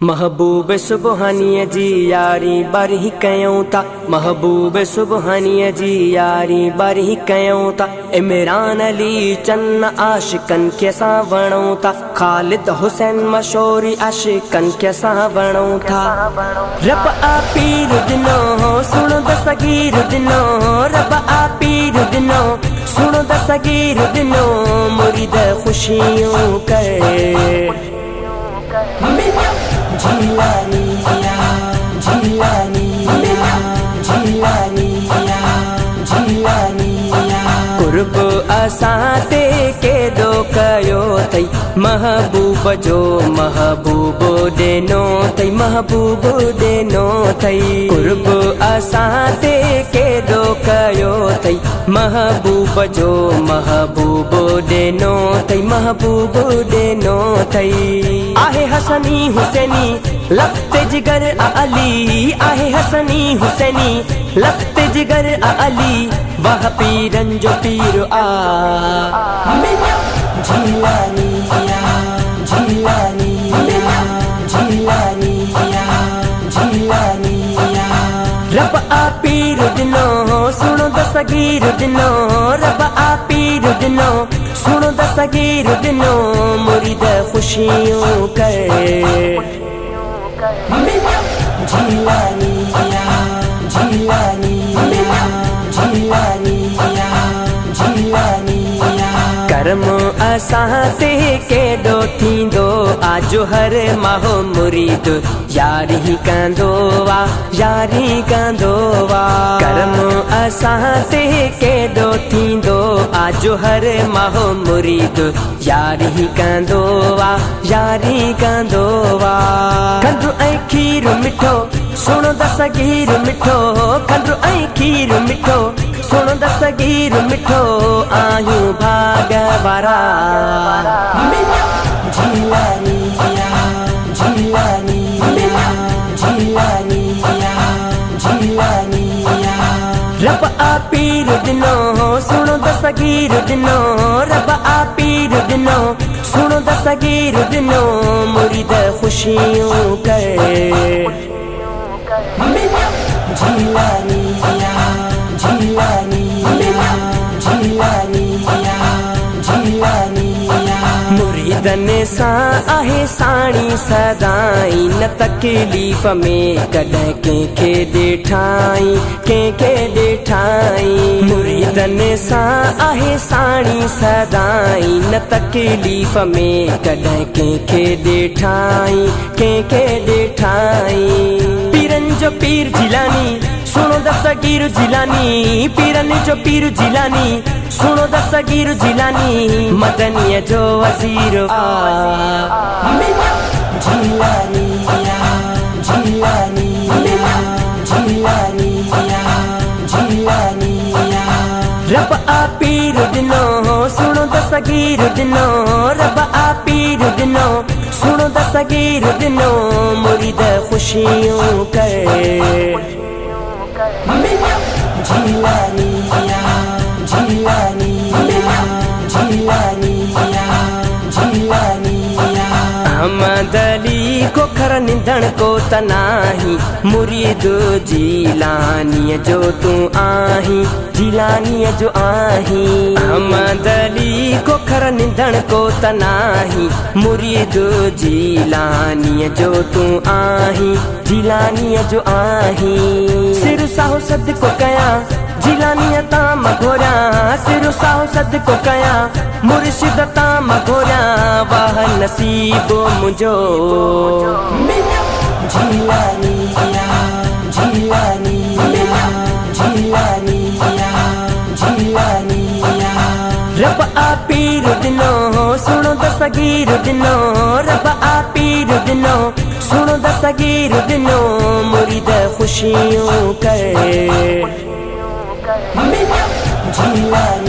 महबूब सुबहानी जी यारी बारी कयूं ता। महबूब सुबहानी जी यारी बारी कयूं ता। इमरान अली चन्न आशिकन के सां वणूं था। खालिद हुसैन मशहूरी आशिकन के सां वणूं था। रब आ पीर दिनो सुनो दस्तगीर दिनो। रब आ पीर दिनो सुनो दस्तगीर दिनो। मुरीद खुशियों कर जिलानिया जिलानिया जिलानिया जिलानिया। कुर्ब असाते के दो कयो तई महबूब जो महबूब देनो तई महबूब देनो तई। कुर्ब असाते के दो कयो तई महबूब जो महबूब देनो तई महबूब देनो तई। आहे हसनी हुसैनी लफ्ते जिगर अली। आहे हसनी हुसैनी लफ्ते जिगर अली। वह पीरन जो पीर आ जिलानिया जिलानिया जिलानिया जिलानिया। रब आ पीर दिनो सुनो दस्तगीर दिनो। रब आ पीर दिनो सुनो दस्तगीर दिनो। मुरीद खुशियों कर जिलानिया जिलानिया जिलानिया जिलानिया। करम असाते के दो थींदो आजो हर माहो मुरीद यारी ही कंदो वा यारी कंदो वा। करम असाते के दो थींदो आजो हर माहो मुरीद यारी ही कंदो वा यारी कंदो वा। खंडु ऐं खीर मिठो सुनो दस्तगीर मिठो। खंडु ऐं खीर मिठो सुनो दस्तगीर मिठो। आयूं भाग वारा जिलानिया जिलानिया जिलानिया जिलानिया। रब आ पीर दिनो सुनो दस्तगीर दिनो। रब आ पीर दिनो सुनो दस्तगीर दिनो। मुरीद खुशियों कर जिलानिया जिलानिया जिलानिया जिलानिया। मुरीदन सां आहे साणी सदाई न तकलीफ़ में कॾहिं कंहिंखे ॾिठाई कंहिंखे ॾिठाई। मुरीदन सां आहे साणी सदाई न तकलीफ़ में कॾहिं कंहिंखे ॾिठाई कंहिंखे ॾिठाई। पीरन जो पीर जिलानी सुनो दस्तगीर जिलानी। पीरन जो पीर जिलानी सुनो दस्तगीर जिलानी। मदनीय जो वजीर जिलानिया जिलानिया जिलानिया जिलानिया। रब आ पीर दिनो सुनो दस्तगीर दिनो। रब आ पीर दिनो सुनो दस्तगीर दिनो। मुरीद खुशियों कर जिलानिया जिलानिया जिलानिया जिलानिया। अहमद अली को खर निधन को तनाही मुरीद जिलानी जो तू आही जिलानी जो आही। अहमद अली को खर निधन को तनाही मुरीद जिलानी जो तू आही जिलानी जो आही। सिर साहो सद को कया जिलानी ताम घोरा। सिर साहो सद को कया मुर्शिद ताम घोरा। वाह नसीब मुझो जिलानिया जिलानिया जिलानिया जिलानिया। रब आ पीर दिनो सुनो दस्तगीर दिनो। रब आ पीर दिनो सुनो दस्तगीर दिनो। मुरीद खुशियों कर जिलानिया